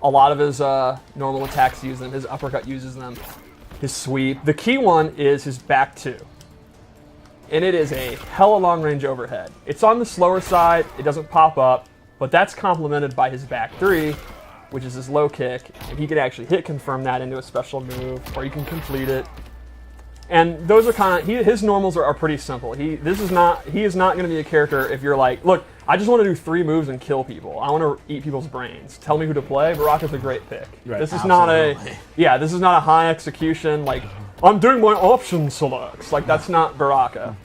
A lot of his normal attacks use them. His uppercut uses them. His sweep. The key one is his back 2. And it is a hella long range overhead. It's on the slower side. It doesn't pop up. But that's complemented by his back 3, which is his low kick. And he can actually hit confirm that into a special move, or you can complete it. And those are kind of, his normals are pretty simple. He is not going to be a character if you're like, look, I just want to do 3 moves and kill people. I want to eat people's brains. Tell me who to play. Baraka's a great pick. Right. This is not this is not a high execution, like, I'm doing my option selects. Like, that's not Baraka.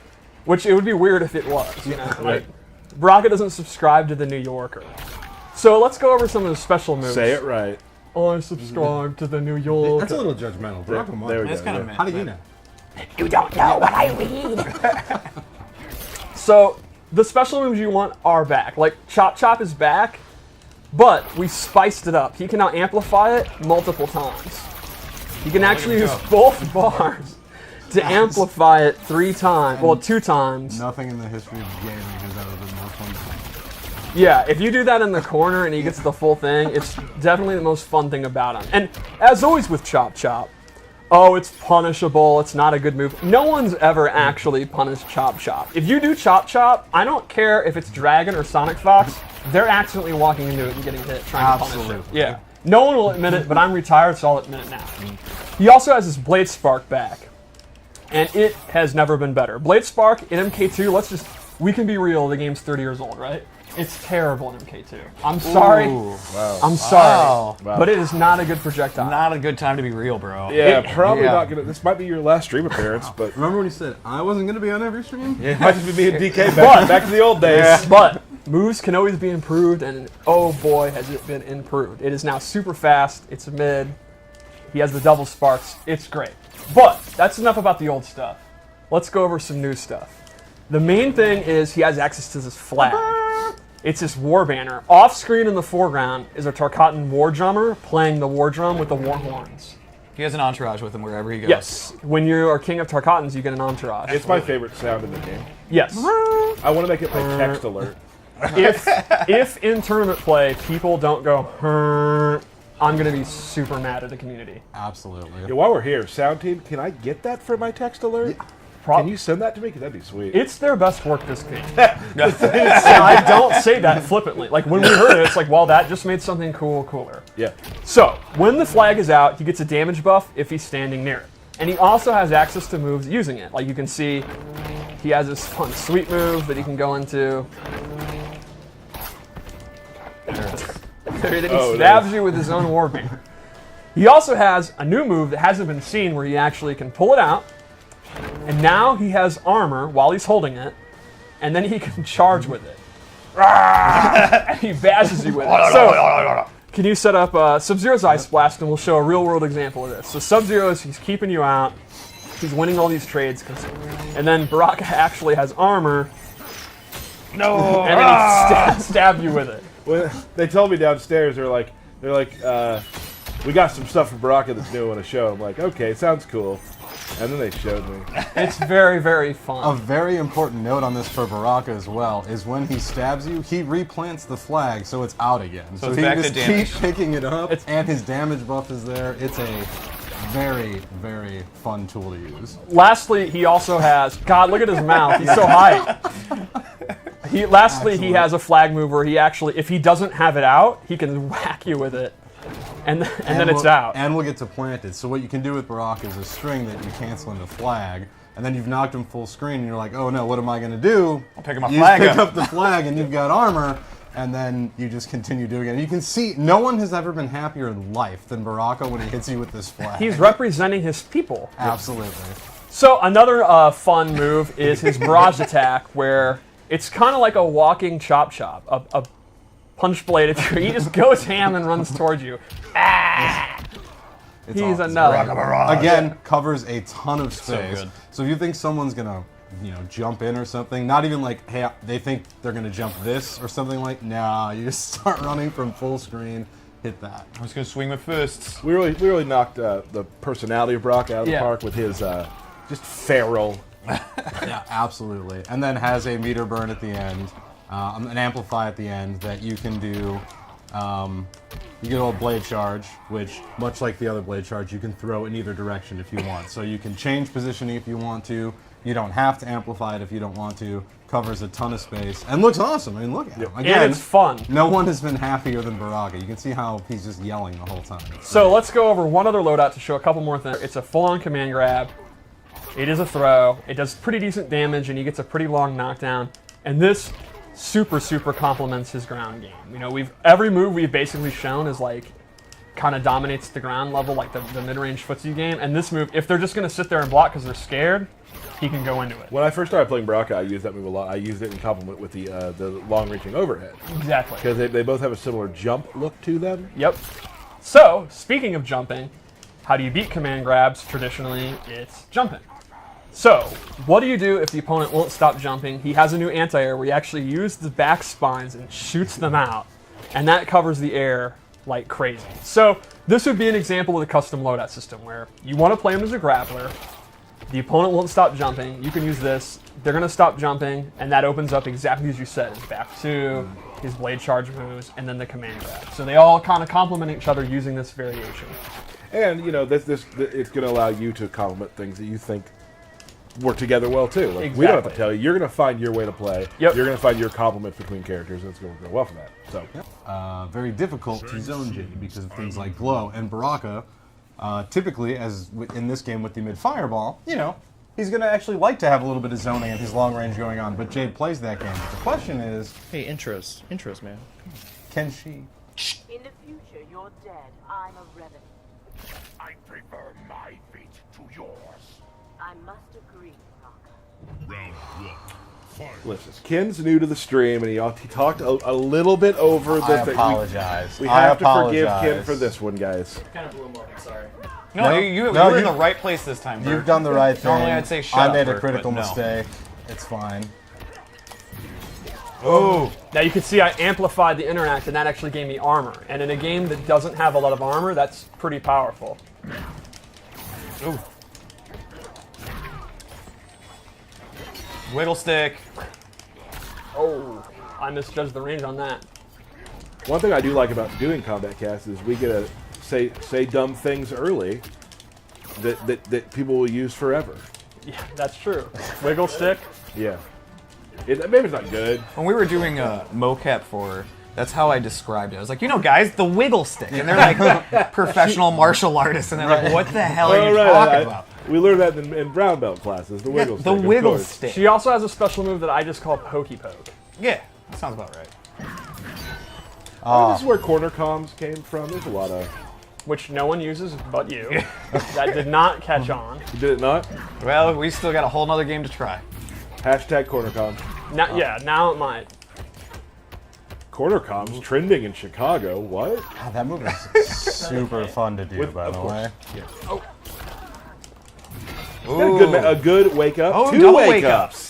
Which it would be weird if it was, you know? Right. Like, Baraka doesn't subscribe to the New Yorker. So let's go over some of the special moves. Say it right. I subscribe to the New Yorker. That's a little judgmental. Baraka won. There we go. That's kind of How do you know? You don't know what I read. So the special moves you want are back. Like Chop Chop is back, but we spiced it up. He can now amplify it multiple times. He can actually use both bars to amplify it 3 times. Well, 2 times. Nothing in the history of gaming has ever been more fun. Yeah, if you do that in the corner and he gets the full thing, it's definitely the most fun thing about him. And as always with Chop Chop, oh, it's punishable, it's not a good move. No one's ever actually punished Chop Chop. If you do Chop Chop, I don't care if it's Dragon or Sonic Fox, they're accidentally walking into it and getting hit trying to punish it. Yeah. No one will admit it, but I'm retired, so I'll admit it now. He also has his Blade Spark back, and it has never been better. Blade Spark in MK2, we can be real, the game's 30 years old, right? It's terrible in MK2. I'm sorry. Ooh, wow. I'm sorry. Wow. But it is not a good projectile. Not a good time to be real, bro. Yeah, probably not gonna. This might be your last stream appearance, but Remember when you said I wasn't going to be on every stream? it might just be me and DK back to the old days. But moves can always be improved, and oh boy, has it been improved. It is now super fast. It's mid. He has the double sparks. It's great. But that's enough about the old stuff. Let's go over some new stuff. The main thing is he has access to this flag. It's this war banner. Off screen in the foreground is a Tarkatan war drummer playing the war drum with the war horns. He has an entourage with him wherever he goes. Yes. When you are king of Tarkatans, you get an entourage. It's my favorite sound in the game. Yes. I want to make it my text alert. If in tournament play people don't go, I'm going to be super mad at the community. Absolutely. Yeah, while we're here, Sound Team, can I get that for my text alert? Yeah. Can you send that to me? Because that'd be sweet. It's their best work this game. I don't say that flippantly. Like when we heard it, it's like, well, that just made something cooler. Yeah. So when the flag is out, he gets a damage buff if he's standing near it. And he also has access to moves using it. Like you can see, he has this fun sweep move that he can go into. Then he stabs you with his own warband. He also has a new move that hasn't been seen where he actually can pull it out. And now he has armor while he's holding it, and then he can charge with it. And he bashes you with it. So, can you set up Sub-Zero's Ice Blast, and we'll show a real-world example of this. So Sub-Zero, he's keeping you out. He's winning all these trades. And then Baraka actually has armor. No! And then he stabs you with it. Well, they told me downstairs, they're like, we got some stuff from Baraka that's new on a show. I'm like, okay, sounds cool. And then they showed me. It's very, very fun. A very important note on this for Baraka as well is when he stabs you, he replants the flag so it's out again. So it's he back just to damage. keeps picking it up, and his damage buff is there. It's a very, very fun tool to use. Lastly, he also has... God, look at his mouth. He's so high. Lastly, he has a flag move where he actually, if he doesn't have it out, he can whack you with it. And then it's out. And we'll get to planted. So what you can do with Baraka is a string that you cancel into flag, and then you've knocked him full screen, and you're like, oh no, what am I going to do? I'll pick my you flag pick up. up the flag, and you've got armor, and then you just continue doing it. And you can see, no one has ever been happier in life than Baraka when he hits you with this flag. He's representing his people. Absolutely. So another fun move is his barrage attack, where it's kind of like a walking chop, a punch blade. He just goes ham and runs towards you. He's awesome. another. Again, covers a ton of space. good. So if you think someone's gonna, jump in or something, not even like, hey, they think they're gonna jump this or something like, nah, you just start running from full screen, hit that. I was gonna swing with fists. We really knocked the personality of Baraka out of the Yeah. park with his just feral. Yeah, absolutely. And then has a meter burn at the end, an amplify at the end that you can do You get a little blade charge, which, much like the other blade charge, you can throw in either direction if you want. So you can change positioning if you want to. You don't have to amplify it if you don't want to. Covers a ton of space and looks awesome. I mean, look at him. Again, and it's fun. No one has been happier than Baraka. You can see how he's just yelling the whole time. So let's go over one other loadout to show a couple more things. It's a full-on command grab. It is a throw. It does pretty decent damage, and he gets a pretty long knockdown. And this super complements his ground game. You know, every move we've basically shown is like kind of dominates the ground level, like the mid-range footsie game. And this move, if they're just going to sit there and block because they're scared, he can go into it. When I first started playing Baraka, I used that move a lot. I used it in complement with the long-reaching overhead. Exactly. Because they both have a similar jump look to them. Yep. So, speaking of jumping, how do you beat command grabs? Traditionally, it's jumping. So, what do you do if the opponent won't stop jumping? He has a new anti-air where he actually uses the back spines and shoots them out. And that covers the air like crazy. So, this would be an example of the custom loadout system where you want to play him as a grappler. The opponent won't stop jumping. You can use this. They're going to stop jumping, and that opens up exactly as you said. His back two, his blade charge moves, and then the command grab. So they all kind of complement each other using this variation. And, you know, it's going to allow you to complement things that you think work together well, too. Like, we don't have to tell you. You're going to find your way to play. Yep. You're going to find your complement between characters, and it's going to go well for that. So, very difficult to zone Jade because of things like glow. And Baraka, typically, as in this game with the mid-fireball, you know, he's going to actually like to have a little bit of zoning and his long range going on, but Jade plays that game. But the question is... Hey, intros, man. Can she? In the future, you're dead. I'm a revenant. I prefer my fate to yours. I must agree, Baraka. Round one. Fight. listen, Ken's new to the stream, and he talked a little bit over the I thing. apologize. We I have to forgive apologize. Ken for this one, guys. Kind of blew him up, I'm sorry. No, No, you no, were in you- the right place this time, Bert. You've done the right thing. Normally I'd say shut I up, made a Bert, critical but no. mistake. It's fine. Oh. Now you can see I amplified the interact, and that actually gave me armor. And in a game that doesn't have a lot of armor, that's pretty powerful. Ooh. Wiggle stick. Oh, I misjudged the range on that. One thing I do like about doing combat casts is we get to say dumb things early that people will use forever. Yeah, that's true. Wiggle stick. Yeah. Maybe it's not good. When we were doing mocap for, that's how I described it. I was like, you know, guys, the wiggle stick. And they're like professional martial artists, and they're like, what the hell are you talking about? We learned that in brown belt classes, the wiggle stick. The of wiggle course. stick. She also has a special move that I just call Pokey Poke. Yeah, that sounds about right. This is where corner comms came from. There's a lot of... Which no one uses but you. That did not catch on. You did it not? Well, we still got a whole nother game to try. Hashtag corner comms. Now, yeah, now it might. Corner comms trending in Chicago. What? God, that move is super fun to do, by of the course. way. Yeah. A good wake up. Oh, Two double wake wake-ups. ups.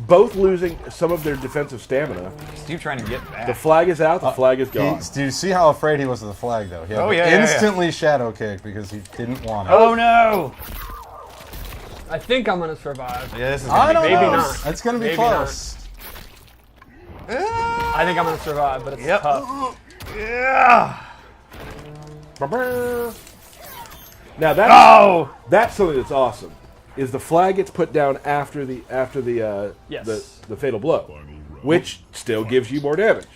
Both losing some of their defensive stamina. Steve trying to get back. The flag is out. The flag is gone. Do you see how afraid he was of the flag, though? He had Oh, to yeah, yeah, yeah. instantly shadow kick because he didn't want it. Oh no! I think I'm gonna survive. Yeah, this is I gonna don't be Maybe know. not. It's going to be Maybe close. I think I'm gonna survive, but it's Yep. tough. Yeah. Now that's Oh! that's something that's awesome. Is the flag gets put down after the Yes. the fatal blow, which still gives you more damage.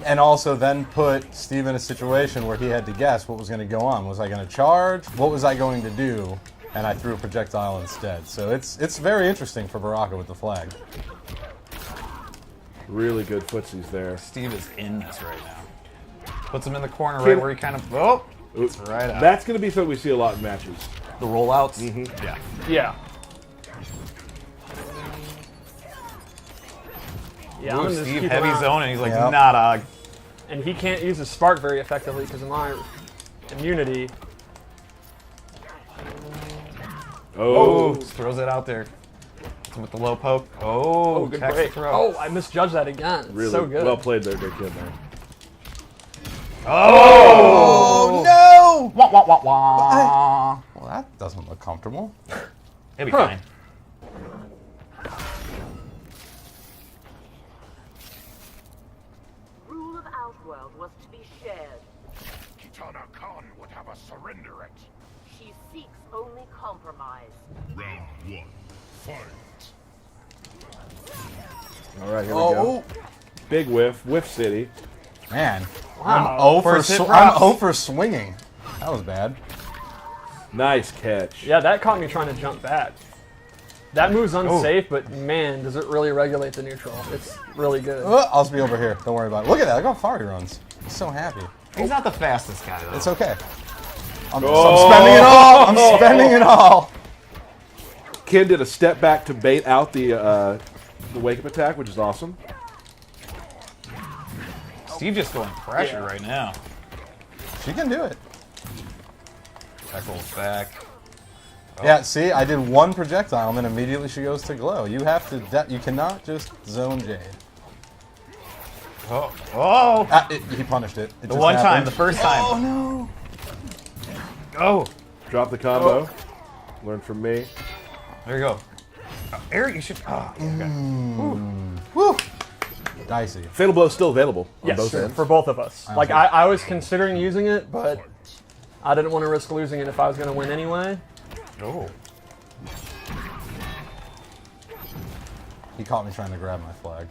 And also then put Steve in a situation where he had to guess what was going to go on. Was I going to charge? What was I going to do? And I threw a projectile instead. So it's very interesting for Baraka with the flag. Really good footsies there. Steve is in this right now. Puts him in the corner right where he kind of... Oh! It's right out. That's going to be something we see a lot in matches. The rollouts? Yeah. Yeah. Yeah, I'm Ooh, gonna just Steve keep heavy him out. zoning. He's like, Yep. nah, dog. And he can't use his spark very effectively because of my immunity. Oh. Just throws it out there. With the low poke. Oh, Good catch the break. throw. Oh, I misjudged that again. Really So good. well played there, Big Kid. There. Oh, no! Wah, wah, wah, wah. Well, that doesn't look comfortable. It'll be Huh. fine. Rule of Outworld was to be Honor Khan would have us surrender it. She seeks only compromise. Round 1. Fight. All right, here we go. Big whiff. Whiff City. Man. Wow. I'm 0 First hit I'm props. 0 for swinging. That was bad. Nice catch. Yeah, that caught me trying to jump back. That move's unsafe, but man, does it really regulate the neutral. It's really good. I'll just be over here. Don't worry about it. Look at that. Look how far he runs. He's so happy. He's not the fastest guy though. It's okay. I'm spending it all. I'm spending it all. Ken did a step back to bait out the wake up attack, which is awesome. Steve just going pressure right now. She can do it. That rolls back. Yeah, see, I did one projectile and then immediately she goes to glow. You have to, you cannot just zone Jade. Oh, oh! He punished it. The one time, the first time. Oh no! Oh, Drop the combo. Learn from me. there you go. Eric, you should. Oh, okay. Woo! Dicey. Fatal Blow is still available on Yes, both ends. for both of us. Like, see. I was considering using it, but I didn't want to risk losing it if I was going to win anyway. Oh. He caught me trying to grab my flag.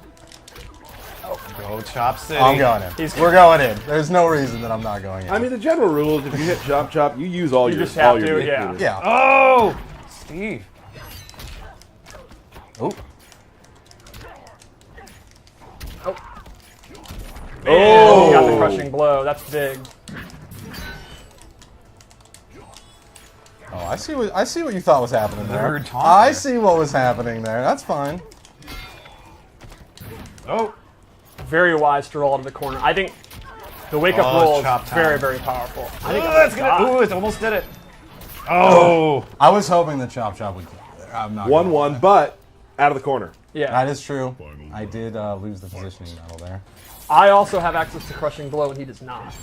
Go Chop City. I'm going in. We're going in. There's no reason that I'm not going in. I mean, the general rule is if you hit chop chop, you use all You your just have all your to, hit yeah. meters. yeah. Oh, Steve. Oh. Oh! He got the crushing blow. That's big. Oh, I see what you thought was happening there. Third taunt I there. see what was happening there. That's fine. Oh. Very wise to roll out of the corner. I think the wake-up Oh, roll is chop time. very, very powerful. I think That's gonna. Ooh, it almost did it. Oh. I was hoping the chop chop would. I'm not. 1-1, but out of the corner. Yeah. That is true. I did lose the positioning battle there. I also have access to crushing blow, and he does not.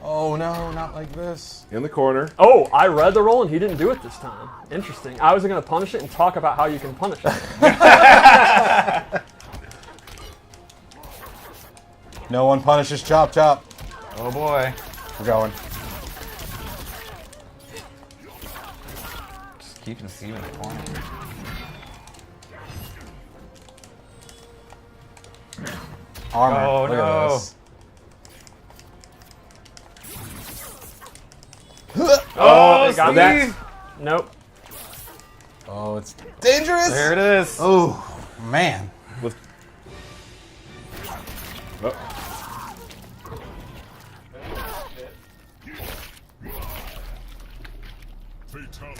Oh no, not like this. In the corner. Oh, I read the roll, and he didn't do it this time. Interesting. I was going to punish it and talk about how you can punish it. No one punishes chop chop. Oh boy. We're going. Just keeping Steve in the corner. Armor. Oh, Look no. at this. Oh, Steve. got that. Nope. Oh, it's dangerous. There it is. Oh man. With oh. Fatality.